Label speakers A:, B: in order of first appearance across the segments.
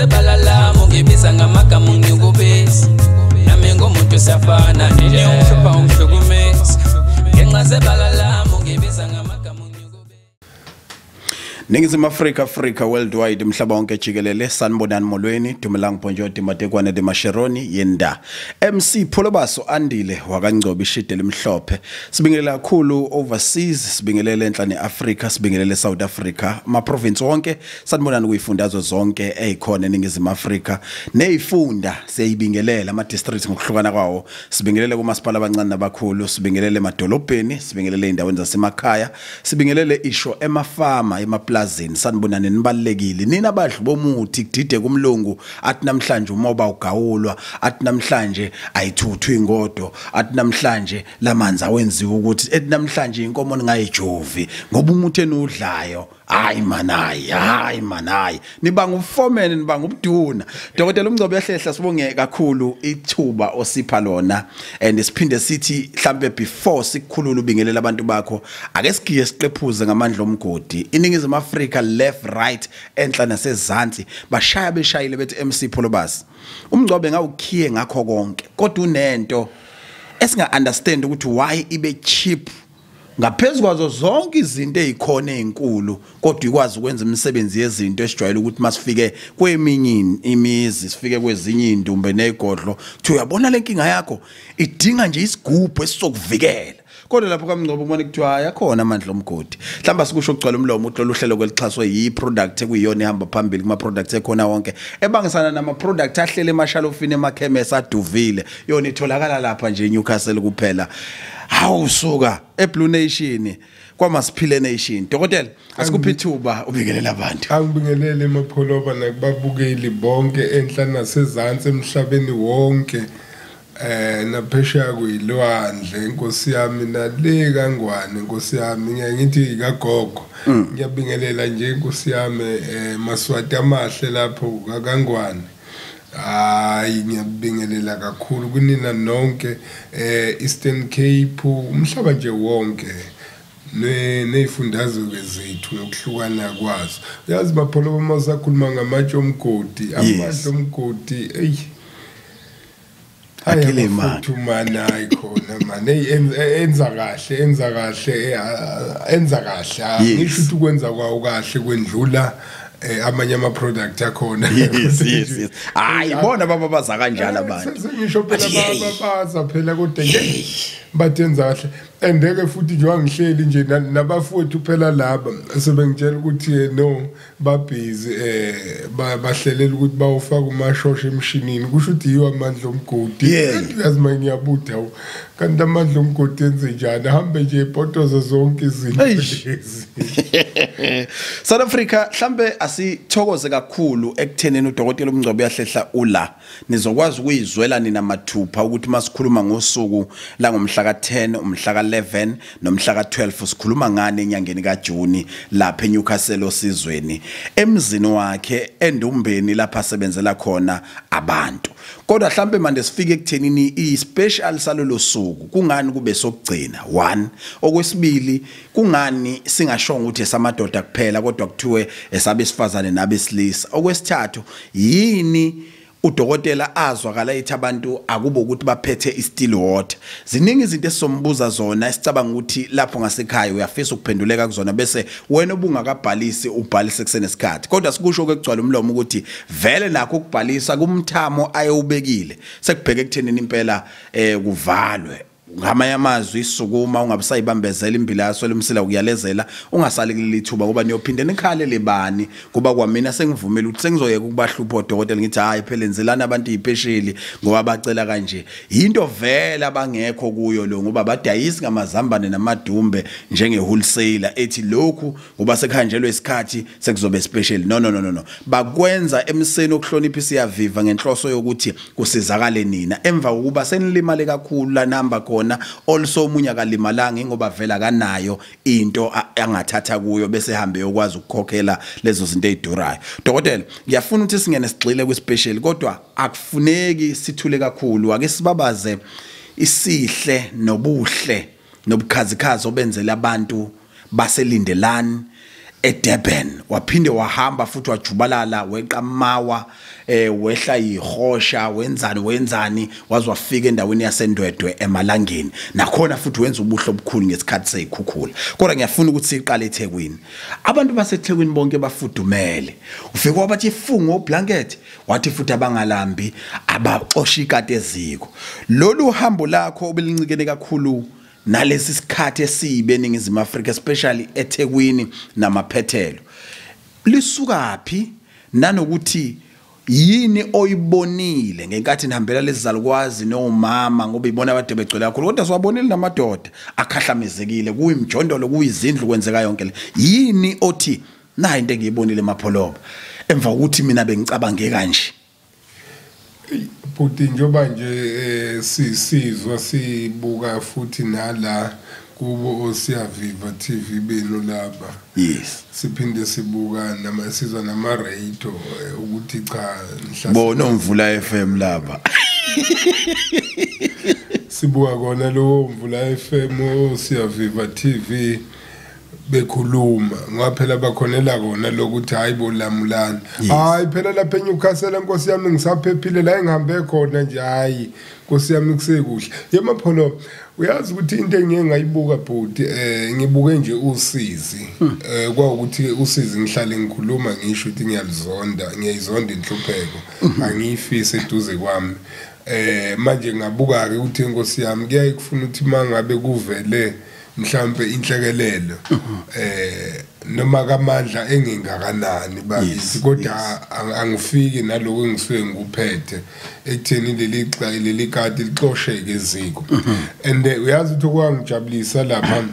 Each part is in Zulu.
A: balala mungibisa ngamagama unyukubisa nami ngomuntu siyafana nje ungishopha ungihlukumisa ngenxa sebalala mungibisa ngamagama unyukubisa.
B: Ningizimu Africa worldwide mhlaba wonke jikelele sanibonani molweni dumelang ponjoti matekwane de masheroni yenda MC Pholobaso andile wakangcoba ishide limhlophe sibingelela kakhulu overseas sibingelele enhla neAfrica sibingelele South Africa ma province wonke sanibonani kuyifundazwe zonke ezikhona eningizimu Africa nezifunda siyibingelela ama districts ngokuhlukana kwawo sibingelele kumasipala abancane nabakhulu sibingelele emadolobheni sibingelele indaweni zasemakhaya sibingelele isho emafama plazini sanibonani nibalekile nina abadlu bomuthi kudide kumlungu athi namhlanje umoba ugawulwa athi namhlanje ayithuthwa ingodo athi namhlanje lamanzi awenziwe ukuthi ethi namhlanje inkomo ningayijovi ngoba umuthi enudlayo hayi manayi nibanga ufomene nibanga ubuduna dokotela umngcobo yahlehla sibonge kakhulu ithuba osipha lona and siphinde sithi mhlambe before sikukhulula ubingelela abantu bakho ake sigiye siqephuze ngamandla omgodi iningizimu Africa left right enhla nasezantsi bashaya beshayile bethi MC Pholobaso umngcobo ngawukhiye ngakho konke kodwa unento esinga understand ukuthi why ibe cheap ngaphezulu kwazo zonke izinto ezikhona ezinkulu kodwa ikwazi ukwenza imisebenzi yezinto esijwayele ukuthi masifike kweminye imizi sifike kwezinye indumbe negodlo kuthi uyabona lenkinga yakho idinga nje isigubhu esizokuvikela kodwa lapho kamngcobo ubone kuthiwa yakhona amandla omgodi mhlamba sikusho ukugcwala umlomo uhlelo uhlelo kwelixhaswe yi-product ekuyiyona ihamba phambili kuma-products ekhona wonke ebangisana nama-product ahlele emashalofini emakhemesi aduvile yona itholakala lapha nje eNewcastle kuphela hawusuka eBlue Nation kwaMasiphile Nation dokotela asikuphi ithuba ubingelela abantu
C: angibingelele emapholoba nakubabukeli bonke enhla nasezantsi emhlabeni wonke naphesheya kuyilwandle inkosi yami nale kangwane inkosi yami ngiyayithi kagogo ngiyabingelela nje inkosi yami Maswati amahle lapho kakangwane hayi ngiyabingelela kakhulu kunina nonke Eastern Cape umhlaba nje wonke nezifundazwe zethu ngokuhlukana kwazo uyazi bapholoba masakhuluma ngamatshe omgodi amandla omgodi
B: akilema
C: thumana ikhona man enza kahle ngisho ukuthi ukwenza kwawo kahle kwendlula amanye ama product akhona
B: yes hayi bona baba baza kanjalo abantu
C: sengisho phela babaza phela kodwa nje bathenza kahle andeke futhi nje wangihleli nje nabafowethu phela laba sebengitshela ukuthi no babhizi bahlelela ukuthi bawufaka umashosha emshinini kusho ukuthi yiwa amandla omgodi yazi manje ngiyabutha kanti amandla omgodi enze njani ahambe nje ipotozo zonke izinto lezi
B: South Africa mhlambe asithokoze kakhulu ekutheneni udokotela umngcobo yahlehla ula nizokwazi ukuyizwela nina mathupha ukuthi masikhuluma ngosuku la ngomhla ka10 umhla ka11 nomhla ka12 sikhuluma ngane enyangeni kaJuni lapha eNewcastle osizweni emzini wakhe endumbeni lapha asebenzela khona abantu kodwa mhlambe manje sifike ekuthenini ispecial salolo suku kungani kube sokugcina 1 okwesibili kungani singashonga ukuthi esamadoda kuphela kodwa kuthiwe esabesifazane nabesilisa okwesithathu yini udokotela azwakala ethi abantu akubo ukuthi baphethe istill water ziningi izinto esizombuza zona esicabanga ukuthi lapho ngasekhaya uyafisa ukuphenduleka kuzona bese wena obungakabhalisi ubhalise kusenesikhathi kodwa sikusho ukugcwala umlomo ukuthi vele nakho ukubhalisa kumthamo ayewubekile sekubheke ekuthenini impela kuvalwe ngamanye amazwi isukuma ungabusayibambezela imbilaso lemsila ukuyalezela ungasalekile ithuba ngoba niyophinde nikhale lebani kuba kwamina sengivumela ukuthi sengizoyeka ukubahlupha odokotela ngithi hayi phela enzelana abantu iphesheli ngoba bacela kanje into vela bangekho kuyo lo ngoba badayisi ngamazambane namadumbe njenge wholesaler ethi lokhu ngoba sekhanjelwe isikhathi sekuzobe special no bakwenza emseni okuhlonipha isiyaviva ngenhloso yokuthi kusizakale nina emva kokuba senilimale kakhulu la number khona also umunye akalimalanga ngoba vela kanayo into angathatha kuyo bese hambe yokwazi ukukhokhela lezo zinto ezidurayo dokotela ngiyafuna ukuthi singene sigxile kwispecial kodwa akufuneki sithule kakhulu ake sibabaze isihle nobuhle nobukhazikhazi obenzela abantu baselindelani eDurban waphinde wahamba futhi wajubalala weqamawa wehla ihosha wenzani waze wafika endaweni yaseNdwedwe eMalangeni nakhona futhi wenza ubuhlo obukhulu ngesikhathi sezikhukhula kodwa ngiyafuna ukuthi siqale eThekwini abantu baseThekwini bonke bafudumele ufike wabathi ifungo oblanket wathi futhi abangalambi abaxosha ikati eziko lolu hambo lakho obelincikene kakhulu nalesi sikhathi esibe eNingizimu Afrika especially eThekwini namaphethelo lisuka phi nanokuthi yini oyibonile ngenkathi nihambela lezizalukwazi nomama ngoba ibona abade begcwele kakhulu kodwa siwabonile namadoda akhahlamezekile kuyimjondolo kuyizindlu kwenzeka yonke le yini othi na into engiyibonile emapholoba emva ukuthi mina bengicabange kanje
C: Puti njoba nje sizwa sibuka futhi nala kubo osiyaviva TV beno laba
B: yes
C: siphinde sibuka namasizwa nama radio ukuthi cha
B: bona umvula FM laba
C: sibuka kona lo mvula FM osiyaviva TV bekhuluma ngaphela bakhonela kona lokuthi hayibo lamulana hayi phela lapha eNewcastle Nkosi yami ngisaphephile la engihambe khona nje hayi Nkosi yami kusekuhle yemapholo uyazi ukuthi into engeke ngayibuka bhuti ngibuke nje usizi kwaukuthi usizi ngihlale ngikhuluma ngisho ukuthi ngiyayizonda inhlupheko angiyifise eduze kwami manje ngabuka ke ukuthi Nkosi yami kuyayikufuna ukuthi mangabe kuvele mhlambe inhlekelelo noma kamandla engingakanani bakithi kodwa angifiki naloko engisuke ngikuphethe ekutheni leli kati lixosheke eziko and uyazi ukuthi kwangijabulisa lapha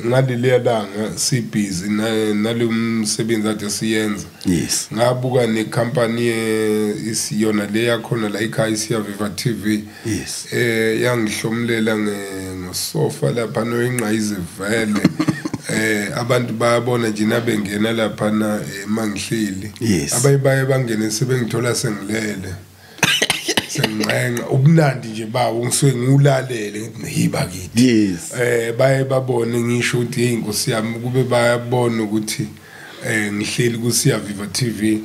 C: ngaleli langa sibhizi nalomsebenzi ade siyenza
B: yes
C: ngabuka necompany isiyona le yakhona la ekhaya isiyaviva TV
B: yes
C: yangihlomlela ngosofa lapha noyingqayize vele abantu bayabona nje nabengena lapha na mangihleli abayibaye bangene sebengithola sengilele sengenqa ubunandi nje bawo ngisuke ngiulalele ngiba kithi
B: yes
C: baye babone ngisho ukuthi hey Nkosi yami kube bayabona ukuthi ngihleli kusiyaviva TV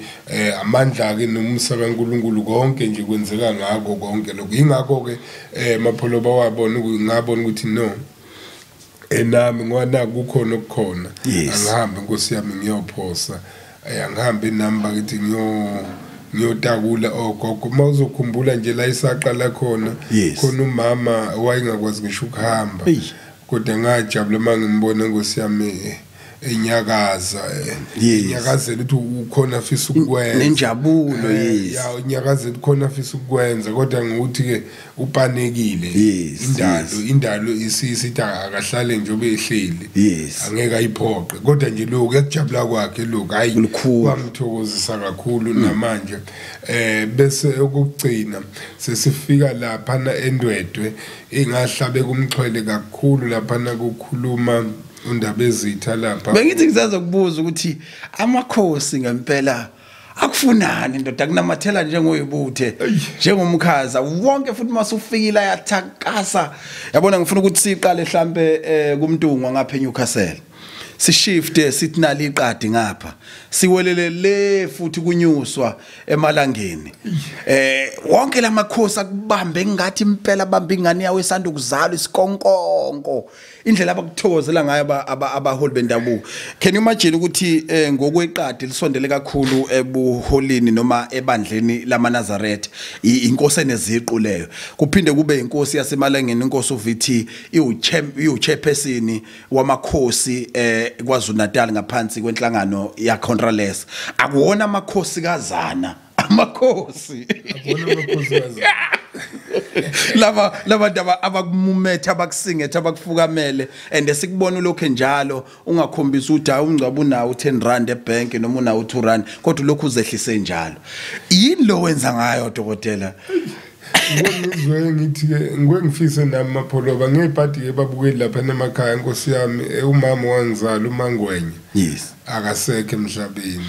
C: amandla ke nomsa kaNkuluNkulu konke nje kwenzeka ngako konke lokho ingakho ke mapholo bawabona ngabona ukuthi no enami ngwana kukhona okukhona angihambe Nkosi yami ngiyophosa angihambe inamba kithi ngiyotakula ogogo mawuzokhumbula nje la isaqala khona khona umama wayengakwazi ngisho ukuhamba kodwa ngajabula mangimbona Nkosi yami enyakaza inyakazela ukuthi ukhona afisa ukwenza
B: nenjabulo
C: ya inyakazela ukhona afisa ukwenza kodwa ngokuthi ke upanekile indalo isithi akahlale nje obehleli angeke ayiphoqe kodwa nje lokho kuyajabula kwakhe lokho hayi kwamthokozisa kakhulu namanje bese okugcina sesifika lapha na eNdwedwe engahlabe kumxhwele kakhulu lapha na kukhuluma undaba ezitha lapha
B: bengithi ngizaza kubuza ukuthi amakhosi ngempela akufunani ndoda kunamathela njengoyibuthe njengomkhaza wonke futhi masufikile ayathakasa yabona ngifuna ukuthi siqale mhlambe kumntungwa ngapha eNewcastle sishifte sithi nali iqadi ngapha siwelele le futhi kunyuswa emalangeni wonke lamakhosi akubambe ngathi impela bamba ingane yawe esanda ukuzalwa isikonkonko indlela abakuthokozela ngayo abaholi bendabuko can you imagine ukuthi ngokweqadi lisondele kakhulu ebuholini noma ebandleni lamaNazaretha inkosi eneziqu leyo kuphinde kube inkosi yasemalangeni inkosi uVT iuchairperson wamakhosi kwaZulu Natal ngaphansi kwenhlangano ya Contraless akuwona amakhosi kazana amakhosi laba daba abakumumetha abakusingetha abakufukamele and esikubona lokho njalo ungakhombisa ukuthi ungcaba unawo 10 rand ebank noma unawo 2 rand kodwa lokho uzehlise njalo yini lo wenza ngayo dokotela
C: ngizwe ngithi ke ngwengifise nami mapholoba ngebhadi ke babukeli lapha emakhaya Nkosi yami umama wangizala uMangwenye akasekho emhlabeni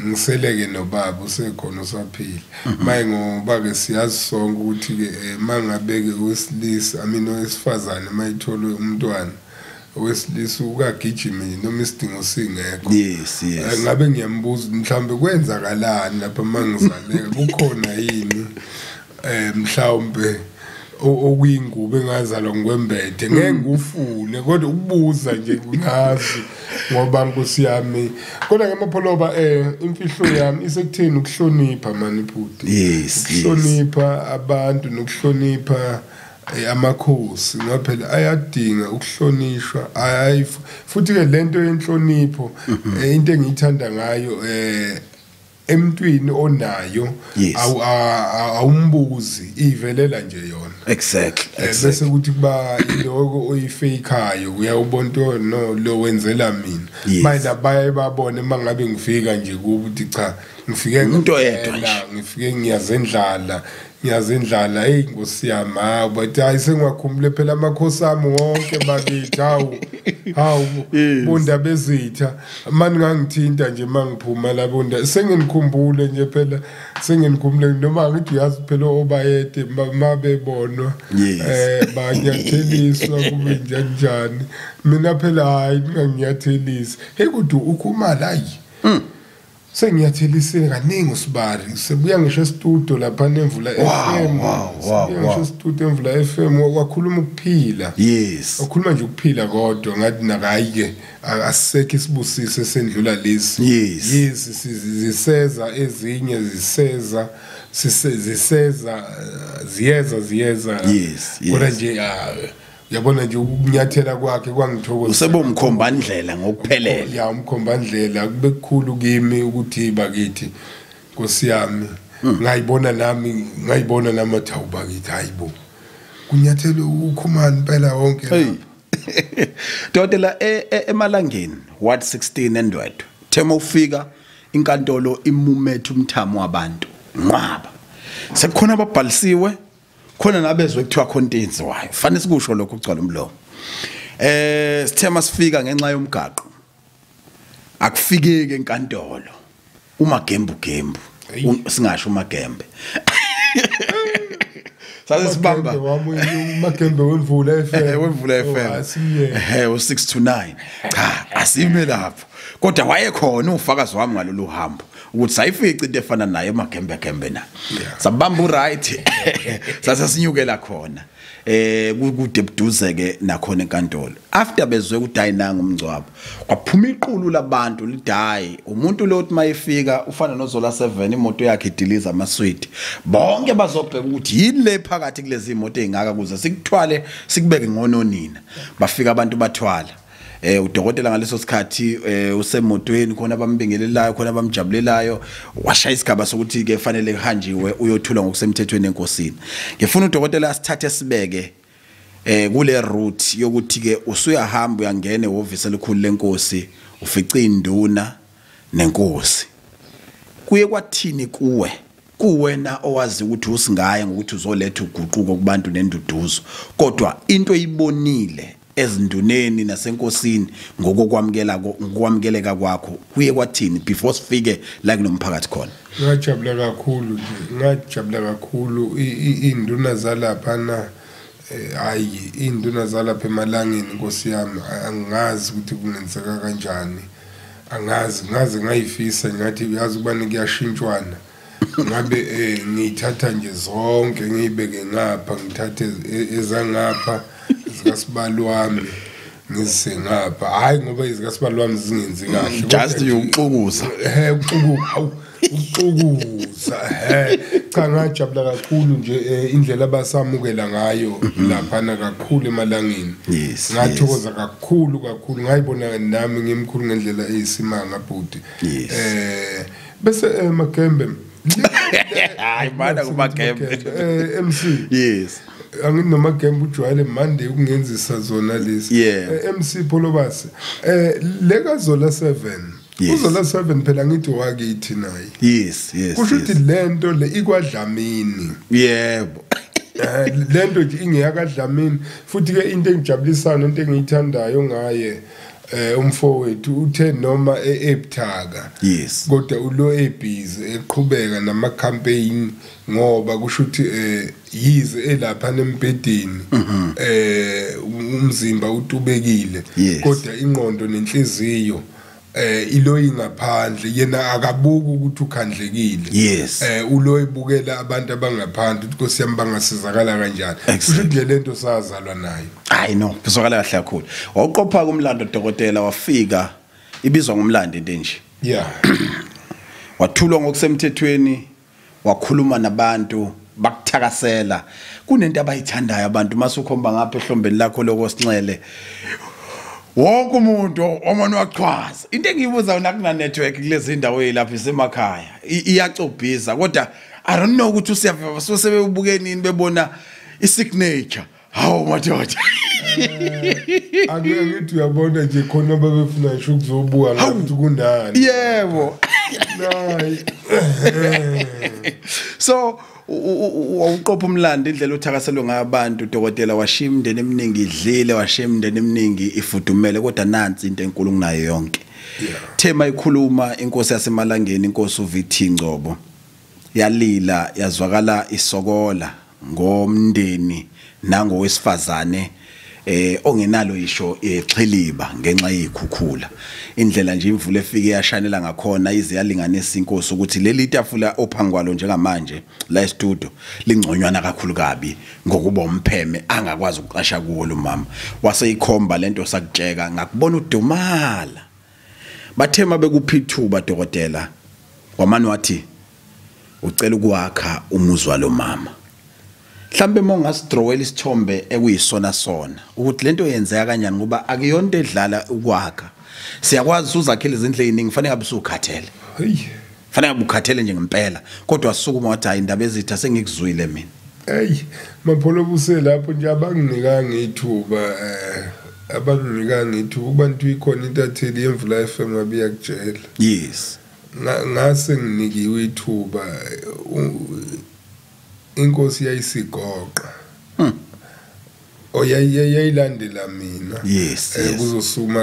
C: ngiseleke nobaba usekhona usaphila maye ngoba ke siyazi sonke ukuthi ke mangabeke wesilisa owesifazane mayitholwe umntwana wesilisa ukagijima noma isidingo singekho
B: yes
C: ngabe ngiyambuza mhlambe kwenzakalani lapha mangizaleka kukhona yini mhlawumbe okuyingube engazalwa ngokwembethe ngeke ngufune kodwa ukubuza nje ngazi ngoba nkosiyami kodwa ngemapholoba imfihlo yami isekutheni ukuhlonipha mani bhuti ukuhlonipha abantu nokuhlonipha amakhosi ngaphela ayadinga ukuhlonishwa futhi ke lento yenhlonipho into engiyithanda ngayo emntwini onayo awumbuzi ivelela nje yona
B: exactly
C: bese kuthi kuba iloko oyifakayo uyawubona no lo wenzela mina manje abaye babone mangabe ngifika nje ukuthi cha ngifike
B: umuntu oyedwa nje
C: ngifike ngiyazendlala hey Nkosi yami but hayi sengiyakhumbule phela amakhosi ami wonke bakithi hawu bunda bezitha manje ngangithinta nje mangiphuma la bunda senginikhumbule nje phela senginikhumbule noma ngithi uyazi phela obayede mabebonwa banyatheliswa kube njani mina phela hayi ngiyathelisa hey kodwa ukhumala hayi sengiyathelise kaningi usibari sebuya ngisho studio lapha nemvula FM ngisho studio emvula FM wakhuluma ukuphila wakhuluma nje ukuphila kodwa ngathi nakayike asisekho isibusise sendlula lezi ziseza ezinye ziyeza kodwa nje yabona nje ukunyathela kwakhe kwangithokoza
B: usebomkhombandlela ngokuphelela
C: umkhombandlela kube kukhulu kimi ukuthi bakithi Nkosi yami ngayibona nami athawu bakithi hayibo kunyathele ukhumani impela wonke
B: lapha Dodela emalangeni Ward 16 eNdwedwe thema ufika inkantolo imumethe umthamo wabantu nqaba sekukhona ababhalisiwe khona nabezwe kuthiwa contents wayo fanele sikusho lokho ugcwala umlomo sithema sifika ngenxa yomgaqo akufikeke enkantolo umagembu singasho umagembe sase sibamba
C: umagembe wemvula FM
B: u6 to 9 cha asime lapho kodwa wayekhona ufakazi wami ngalolu hambo ukuthi sayifica into efana naye emagembe na sabamba uright sase sinyukela khona kude buduze ke nakhona enkantolo after bezwe ukuthi ayinanga umngcwabo kwaphuma iqulu labantu lidayi umuntu lo uthi mayifika ufana noZola 7 imoto yakhe idiliza amasweet bonke bazobheka ukuthi yini le phakathi kulezi imoto ezingaka kuze sikuthwale sikubeke ngononina bafika abantu bathwala udokotela ngaleso sikhathi usemotweni khona bambingelelayo khona bamjabulelayo washaya isigaba sokuthi ke fanele kuhanjiwe uyothula ngokusemthethweni enkosini ngifuna udokotela asithathe sibeke kule route yokuthi ke usuyahamba uyangena ehhovisi elikhulu lenkosi ufica induna nenkosi kuye kwathini kuwena owazi ukuthi usingaya ngokuthi uzoletha uguquko kubantu nenduduzo kodwa into eyibonile ezinduneni nasenkosini ngokwamkeleka kwakho kuye kwathini before sifike la kunomphakathi khona
C: ngajabula kakhulu induna zalapha hayi induna zalapha emalangeni Nkosi yami angazi ukuthi kungenzeka kanjani angazi ngayifisa ngathi uyazi ubani kuyashintshwana ngabe ngiyithatha nje zonke ngiyibeke ngapha ngithathe ezangapha zikaSibalwami ngizengapha hayi ngoba izikaSibalwami zingenzi kahle
B: just ukuxukuza
C: ukuxukuza cha ngajabula kakhulu nje indlela abasamukela ngayo lapha kakhulu emalangeni ngathokoza kakhulu ngayibona nami ngimkhulu ngendlela eyisimanga bhuti bese Magembe
B: hayi bana kumagembe
C: MC
B: yes
C: anginoma Gembu ujwayele mande ukungenzisa zona lezi MC Pholobase leka Zola 7 uZola 7 phela ngithi wakithi naye
B: yes
C: kusho ukuthi lento le ikwadlamini
B: yebo
C: lento nje ingeyakadlamini futhi ke into engijabulisayo into engiyithandayo ngaye umfowethu uthe noma ebuthaka
B: yes
C: kodwa ulo ebhizi eqhubeka nama campaign ngoba kusho ukuthi yize elapha nembedeni umzimba utubekile kodwa ingqondo nenhliziyo iloyi ngaphandle yena akabuki ukuthi ukhandlekile
B: yes
C: uloyibukela abantu abangaphandle ukuthi Nkosi yami bangasizakala kanjani kusho ukuthi lento sazalwa nayo
B: hayi no bizwakala kahle kakhulu wawuqopha kumlando dokotela wafika ibizwa ngumlando into nje
C: yeah
B: wathulwa ngokusemthethweni wakhuluma nabantu bakuthakasela kunento abayithandayo abantu masukhomba ngapha ehlombeni lakho lokosinxele wonke umuntu omane waqhwaza into engiyibuza una kuna network kulezi ndawo lapha isemakhaya iyacobhiza kodwa I don't know ukuthi usiyava sebebukeni nini bebona isignature hawo madoda
C: angithi uyabona nje khona babefuna nje ukuzobuka ngathi kunani
B: yebo so uqopha umlando indlela uthakaselwe ngabantu dokotela washiya imndeni eminingi idlile washiya imndeni eminingi ifudumele kodwa nansi into enkulu kunayo yonke thema ikhuluma inkosi yasemalangeni inkosi uVT Ngcobo yalila yazwakala isokola ngomndeni nangowesifazane ongenalo isho exhiliba ngenxa yikhukhula indlela nje imvula efike yashanela ngakhona ize yalinganisa inkosi ukuthi leli tafula ophangwalo njengamanje la studio lingconywana kakhulu kabi ngokuba umpheme angakwazi ukuqasha kuwo lo mama waseyikhomba lento sakutsheka ngakubona udumala bathema bekuphithuba dokotela wamani wathi ucela ukwakha umuzwa lo mama mhlambe mongasidrowela isithombe ekuyisona sona ukuthi lento yenzeka kanjani ngoba akuyonto edlala ukwakha siyakwazi uzakhela izindle eziningi fanele ngabe usukhathele fanele ngabe ukhathele nje ngempela kodwa asukuma wathi hayi indaba ezitha sengikuzwile mina
C: mapholo buse lapho nje abanginikanga ithuba abanginikanga ithuba kubantu ikhona intatheli yemvula FM ngabiya kujela
B: yes
C: ngase nginikiwe ithuba inkosi yayisigoqa oyayilandela mina
B: yes
C: kuzosuma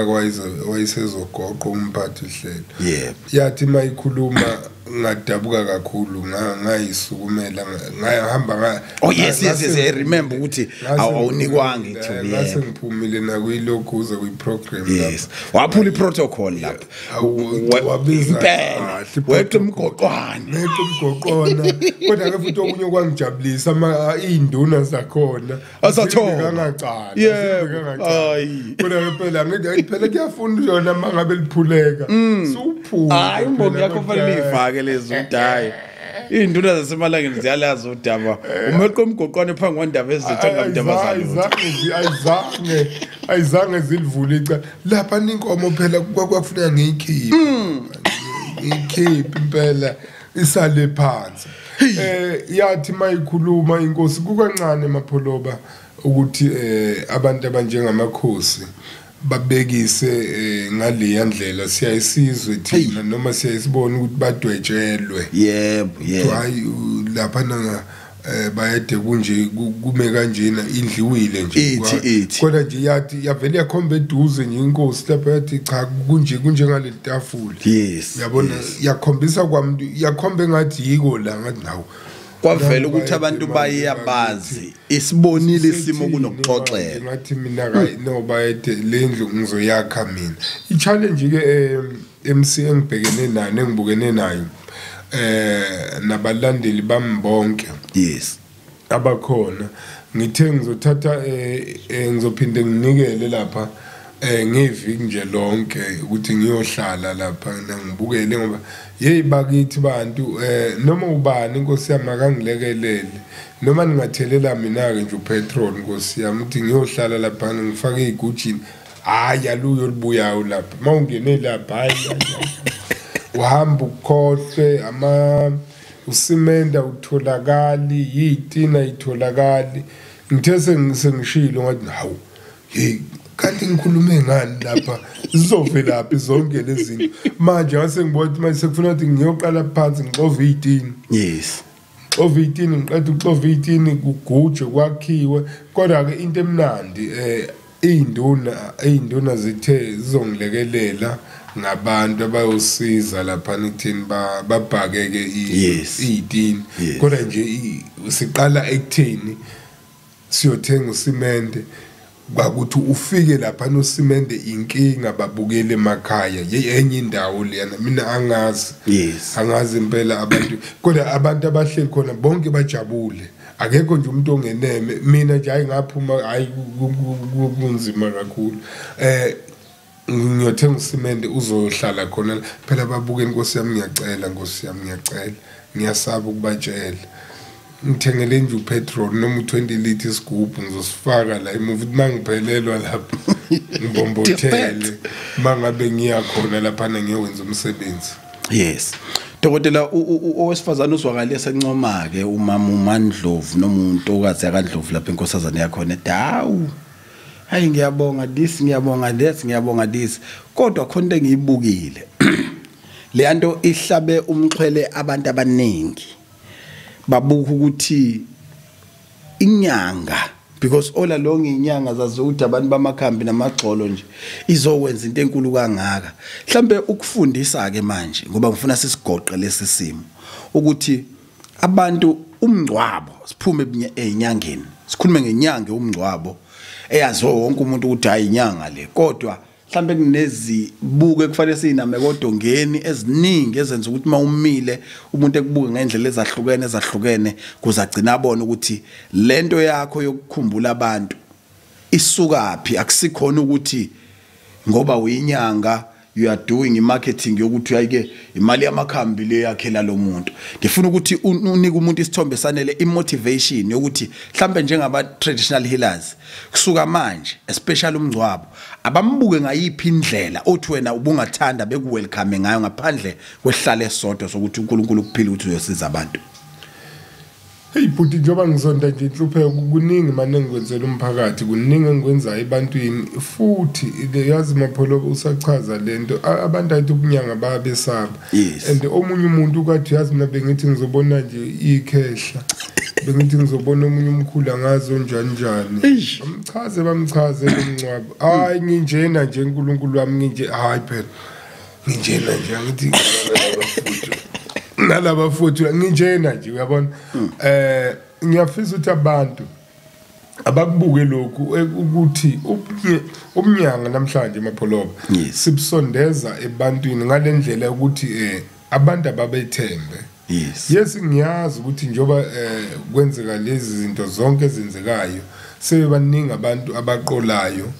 C: wayisezogoqa umphathi hlelo
B: yebo
C: yathi mayikhuluma ngadabuka kakhulu ngayisukumela ngahamba
B: yes I remember ukuthi awunikwanga ithuba
C: ngase ngiphumile nakuyilokhuza kuyiprogram
B: yes waphula iprotocol lapho
C: wabiza
B: weqe umgoqwana
C: kodwa ke futhi okunye kwangijabulisa induna zakhona
B: asathola
C: ngacala
B: hayi
C: kodwa phela ngithi phela kuyafuna yona mangabe liphuleka suphuma
B: hayi imbono yakho fanele ifake lezi udayi induna zasemalangeni ziyalazi udaba umeqe umgoqwane phansi kwandaba ezithenga indaba zalo
C: ayizange zilivule icala lapha ninkomo phela kwakufuneka ngiyikhiphe impela isale phansi yathi mayikhuluma inkosi kukancane mapholoba ukuthi abantu abanjengamakhosi babekise ngale ndlela siyayisizwe thina noma siyayisibona ukuthi badwetshelwe
B: yebo
C: hayi lapha nanga bayede kunje kume kanjena indliwile nje kodwa nje yathi yavele yakhomba eduze nje inkosi lapha yathi cha kunje ngale tafula
B: yes
C: yabona yakhombisa kwamuntu yakhombe ngathi yiko la ngathi nawo
B: kwavela ukuthi abantu bayabazi isibonile isimo kunokuxoxela
C: ngathi mina no bayede lendlu ngizoyakha mina i-challenge ke MC engibhekene nayo engibukene nayo nabalandeli bami bonke
B: yes
C: abakhona ngithe ngizothatha ngizophinde nginikele lapha ngeviki nje lonke ukuthi ngiyohlala lapha ngibukele ngoba hey bakithi bantu noma ubani inkosi yami akangilekelele noma ningathelela mina ke nje upetrol inkosi yami ukuthi ngiyohlala lapha ngifake igujini hayi aluyo libuyayo lapha mawungene lapha hayi uhamba ukhohle usimenda utholakali yitina itholakali ngithe sengishilo ngathi hawu hey kanti ngikhulume ngani lapha zizovelaphi zonke lezi zinto manje ngase ngibona ukuthi manje sekufuna ukuthi ngiyoqala phansi ngixove 18
B: yes
C: xove 18 ngiqeda uxove 18 kugujwe kwakhiwe kodwa ke into emnandi induna zithe zizongilekelela ngabantu abayosiza lapha nithini babhakeke idini kodwa nje siqala ekutheni siyothenga usimende bakuthi ufike lapha nosimende inkinga babukele emakhaya enye indawo leyana mina angazi impela abantu kodwa abantu abahleli khona bonke bajabule akekho nje umuntu ongeneme mina nje ayingaphuma hayi kunzima kakhulu ngiyothenga usimende uzohlala khona phela babuke inkosi yami ngiyacela ngiyasaba ukubatshela ngithengele nje upetrol noma 20 liters isigubhu ngizosifaka la emuva mangiphelelwa lapha ngibombothele mangabe ngiyakhona lapha ngiyenza umsebenzi.
B: Yes. Dokotela owesifazana uzwakala esencoma ke umama uMandlovu noma untokazi yakandlovu lapha enkosazana yakhona dawu hayi ngiyabonga this ngiyabonga that ngiyabonga this kodwa khona into engiyibukile le nto ihlabe umxhwele abantu abaningi babuka ukuthi inyanga because all along inyanga zazokuthi abantu bamakhambi namagxolo nje izokwenza into enkulu kangaka mhlambe ukufundisa ke manje ngoba ngifuna sisigoqe lesi simo ukuthi abantu umngcwabo siphume enyangeni sikhulume ngenyanga umngcwabo eyazo wonke umuntu ukuthi hayi inyanga le kodwa mhlambe kunezibuke ekufanele siname kodongeni eziningi ezenza ukuthi mawumile umuntu ekubuke ngendlela ezahlukene kuzagcina abone ukuthi lento yakho yokukhumbula abantu isukaphi akusikhona ukuthi ngoba uyinyanga you are doing marketing yokuthi uyayike imali yamakhambi le yakhela lo muntu ngifuna ukuthi unike umuntu isithombe sanele imotivation yokuthi mhlambe njengaba traditional healers kusuka manje especially umngcwabo abambuke ngayiphi indlela othi wena ubungathanda bekuwelcome ngayo ngaphandle kwehlala esodwa sokuthi uNkulunkulu kuphila ukuthi uyosiza abantu.
C: Hey buti njoba ngizonda nje inhlupheko kuningi manje ngikwenzela umphakathi kuningi engikwenzayo ebantwini futhi yazi mapholo usachaza lento abantu ayithi ubunyanga babesaba and omunye umuntu ukathi yazi mina bengithi ngizobona nje ikhehla bengithi ngizobona omunye umkhulu angazo njani bamchaze lomncwabo hayi nginjena nje uNkulunkulu wami hayi phela nginjena nje angithi nalaba futhi nginjena nje uyabona ngiyafisa ukuthi abantu abakubuke lokhu ukuthi umnyanga namhlanje mapholoba sibusondeza ebantwini ngalendlela ukuthi abantu ababethembe yes ngiyazi ukuthi njoba kwenzeka lezi zinto zonke ezenzekayo sebebaningi abantu abaqolayo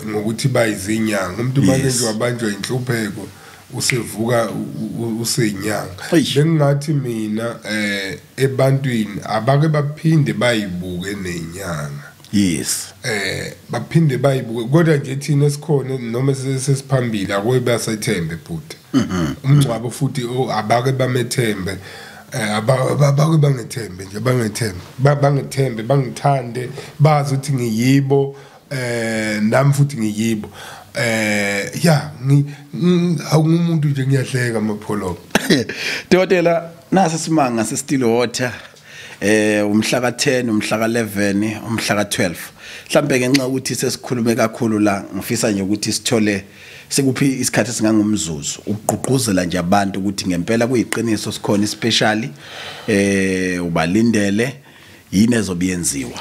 C: ngokuthi bayizinyanga umuntu manje wabanjwa inhlupheko usevuka usenyanga bengathi mina ebantwini abake baphinde bayibuke nenyanga baphinde bayibuke kodwa nje thina esikhona noma sesiphambili akwebasethembe futhi umncwabo futhi abake bamethembe abake bangethembe nje bangethembe bangithande bazi ukuthi ngiyibo nami futhi ngiyibo awumuntu nje ngiyahleka mapholo.
B: Dokotela nasi simanga seStillwater umhla ka10 umhla ka11 umhla ka12 mhlambe ngenxa ukuthi sesikhulume kakhulu la ngifisa nje ukuthi sithole sekuphi isikhathi singangumzuzu ukuqhuquzela nje abantu ukuthi ngempela kuyiqiniso sikhona especially ubalindele yini ezobiyenziwa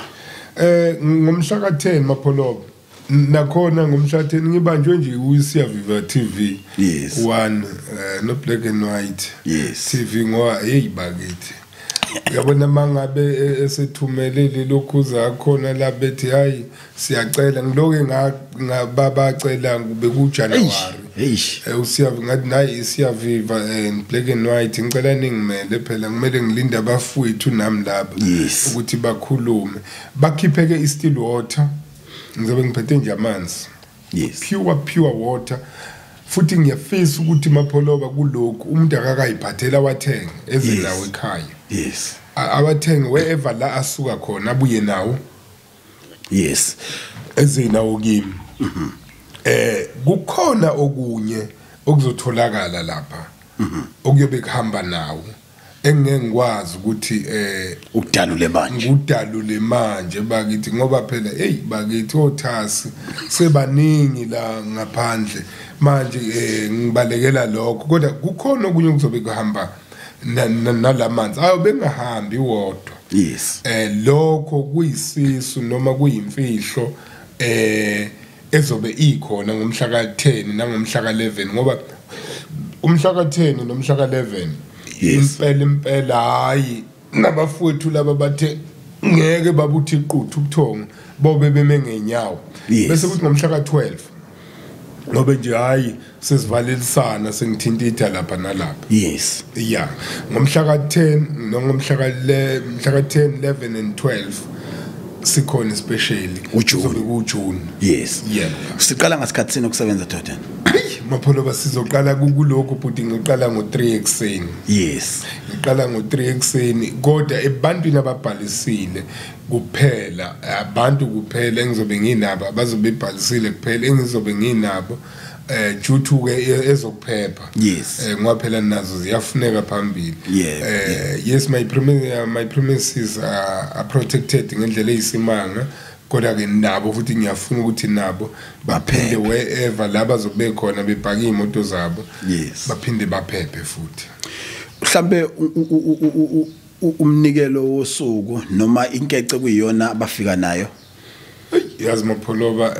C: ngomhla ka10 mapholo nakhona ngomhlathe ngibanjwe nje uSiyaviva TV 1 no black and white TV ngoba eyibakithi yabona mangabe esethumelele lokhuza khona la bethi hayi siyacela ngiloke ngababacela kube kuJanuary uSiyaviva ngathi nayi Siyaviva and black and white ngicela ningimele phela kumele ngilinde abafowethu nami laba ukuthi bakhulume bakhipheke iStillwater ngizobe ngiphethe nje amanzi pure water futhi ngiyafisa ukuthi mapholoba kulokhu umuntu akakayiphathela wathenga ezindawo ekhaya awathenga wherever la asuka khona abuye nawo ezinawo kimi kukhona okunye okuzotholakala lapha okuyobe kuhamba nawo engengikwazi ukuthi
B: ukudalule manje
C: ngudalule manje bakithi ngoba phela bakithi othasi sebaningi la ngaphandle manje ngibalekela lokho kodwa kukhona okunye kuzobe kuhamba nalamanzi ayo bengahambi wodwa
B: yes
C: lokho kuyisisu noma kuyimfihlo ezobe ikhona ngomhla ka10 nangomhla ka11 ngoba umhla ka10 nomhla ka11 impela hayi nabafowethu laba bathe ngeke babuthi iquthu ubuthongo bobe bemengenyawo bese kuthi ngomhla ka12 ngoba nje hayi sesivalelisana sengithintitha lapha nalapha
B: yes
C: yeah ngomhla ka10 nongomhla ka10 11 and 12 sikhona especially uJune
B: yes yeah siqala ngasikhatsini ukusebenza Dodana
C: mapholo basizoqala kulokho futhi ngiqala ngo3 ekseni
B: yes
C: ngiqala ngo3 ekseni kodwa ebantwini ababhalisile kuphela abantu kuphela engizobe nginabo abazobe bebhalisile kuphela engizobe nginabo due to ke ezokuphepha
B: yes
C: ngoba phela nazo ziyafuneka phambili yes my premises are protected ngendlela eyisimanga kodwa ke nabo futhi ngiyafuna ukuthi nabo baphinde wherever laba zobe khona bebhaka imoto zabo
B: yes
C: baphinde baphephe futhi
B: mhlambe umnikelo wosuku noma inkece kuyiyona abafika nayo
C: yazi mapholoba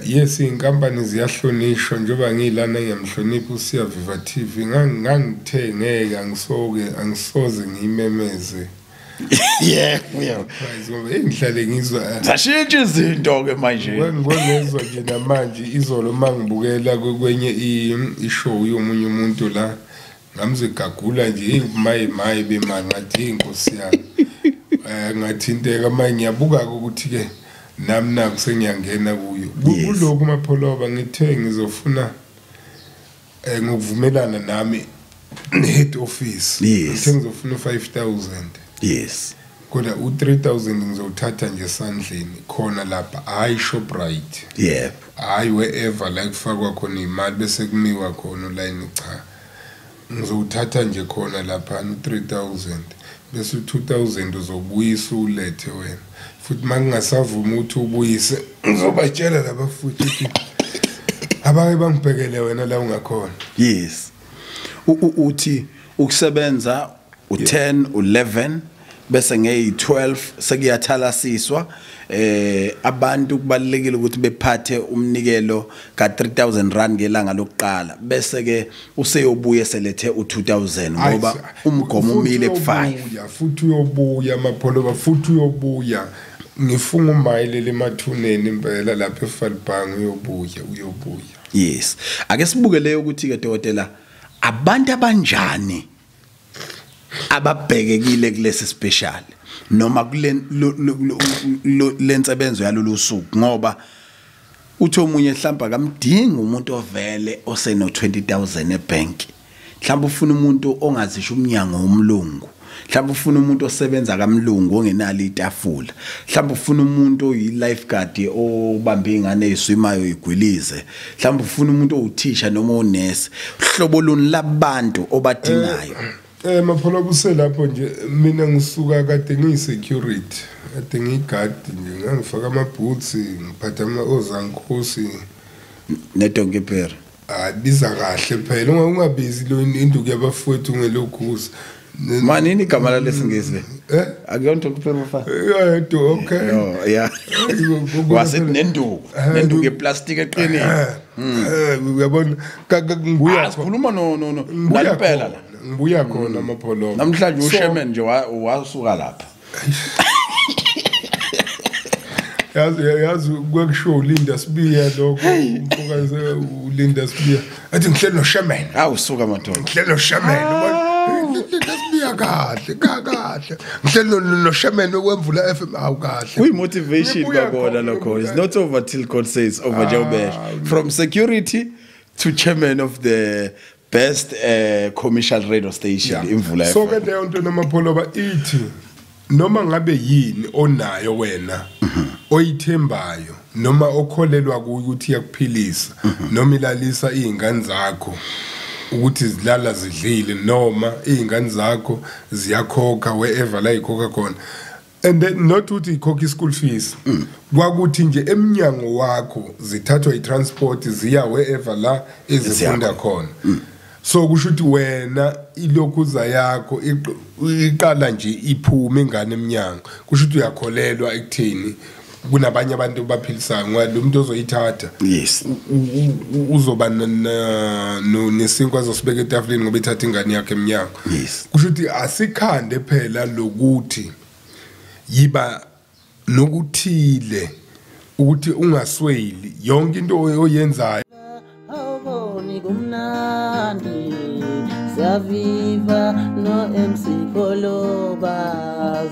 C: yes inkampani ziyahlonishwa njoba ngilana ngiyamhlonipha uSiyaviva TV ngangithe ngeke angisoze ngiyimemeze
B: yeah
C: ngoba engihlale ngizwa
B: zashintsha izinto ke manje
C: ngizwa nje namanje izolo mangibukela kwenye ishow yomunye umuntu la ngamzigagula nje mayi bemali ngathi inkosi yami ngathinteka manje ngiyabuka ukuthi ke nami naku sengiyangena kuyo kuloko mapholoba ngithe ngizofuna ngokuvumelana nami head office ngithe ngizofuna 5000
B: yes
C: kodwa u3000 ngizothatha nje sandleni khona lapha hayi Shoprite
B: yeah
C: hayi wherever la kufakwa khona imali bese kumiwa khona line cha ngizothatha nje khona lapha 3000 bese 2000 uzobuyisa ulethe wena futhi mangingasavuma ukuthi ubuyise ngizobatshela labafuthi ukuthi abake bangibhekele wena la ungakhona
B: yes uthi ukusebenza u10 u11 bese ngeyi12 sekuyathalasiswa abantu kubalekile ukuthi bephathe umnikelo ka3000 rand ngelanga lokuqala bese ke useyobuye selethe u2000 ngoba umgomo umile ku5
C: futhi uyobuya mapholo futhi uyobuya ngifunga umayile emathuneni impela lapha eFalbang uyobuya
B: yes ake sibuke leyo ukuthi ke Dokotela abantu abanjani ababhekekile kulesi special noma kule lensebenzo yalolu suku ngoba uthi omunye mhlamba kamdingi umuntu ovele oseno 20000 ebank mhlamba ufuna umuntu ongazisho umnyango womlungu mhlamba ufuna umuntu osebenza kamlungu ongenalo itafula mhlamba ufuna umuntu oyi-lifeguard obambe ingane eziswimayo igwilize mhlamba ufuna umuntu owuthisha noma onesi uhlobo luni labantu obadingayo
C: mapholo kuselapho nje mina ngisuka kade ngiyi-security kade ngiyi-guard nje ngangifaka ama-boots ngiphatha ozankosi
B: nedonkipera
C: biza kahle phela ungabizi lo induku yabafowethu ngelokhuza
B: manini igama lalesingisi akuyonto kuphela mfana
C: yedwa okay
B: yeah wase nenduku yeplastic eqinile
C: uyabona ngibuya
B: sikhuluma no naliphela la
C: ngibuya khona amapholo
B: namhlanje ushemen nje wasuka lapha
C: yazi kwekushow Linda Sibiya lokho umfokazi uLinda Sibiya athi ngihleli noShemen
B: awusuka madoda
C: ngihleli noShemen Sibiya kahle ngihleli noShemen okwemvula FM kahle
B: kuyi-motivation babona lokho it's not over till God says over Jobe from security to chairman of the best commercial radio station imvula FM
C: so ke leyo nto namapholoba ithi noma ngabe yini onayo wena oyithembayo noma okholelwa ukuthi yakuphilisa noma ilalisa izingane zakho ukuthi zilala zidlile noma izingane zakho ziyakhokha wherever la ikhokha khona. And then not ukuthi ikhokha school fees kwakuthi nje eminyango wakho zithathwa i-transport ziya wherever la ezifunda khona. So kusho ukuthi wena ilokhuza yakho iqala nje iphume ingane eminyango. Kusho ukuthi uyakholelwa ekutheni kunabanye abantu baphilisayo ngoba lo muntu ozoyithatha
B: yes
C: uzoba nesinkwa azosibeka etafuleni ngoba ithatha ingane yakhe eminyango.
B: Yes.
C: Kusho ukuthi asikhande phela lokuthi yiba nokuthile ukuthi ungasweli yonke into oyenzayo.
D: Awuboni kumnandi siyaviva no MC Kolobas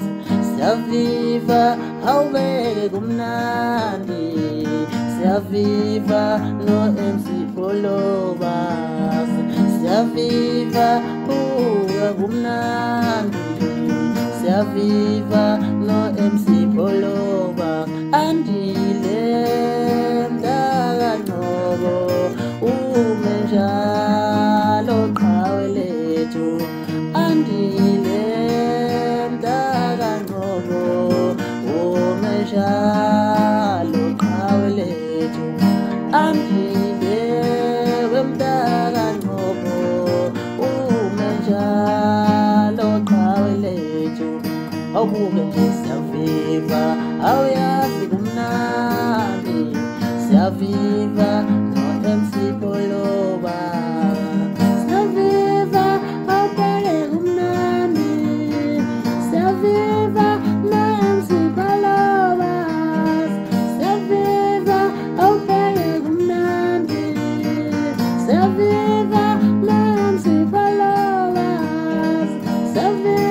D: siyaviva awubeke kumnandi siyaviva no MC Kolobas siyaviva uya kumnandi siyaviva no MC Kolobas andile mdaka nobo umenjalo qhawe lethu andile mdaka nobo umenjalo qhawe lethu andile wemdaka nobo umenjalo qhawe lethu awubuke nje siyaviva awuyazi kumnandi siyaviva no MC Kolobas siyaviva awubeke kumnandi siyaviva no MC Kolobas siyaviva awubeke kumnandi siyaviva no MC Kolobas siyaviva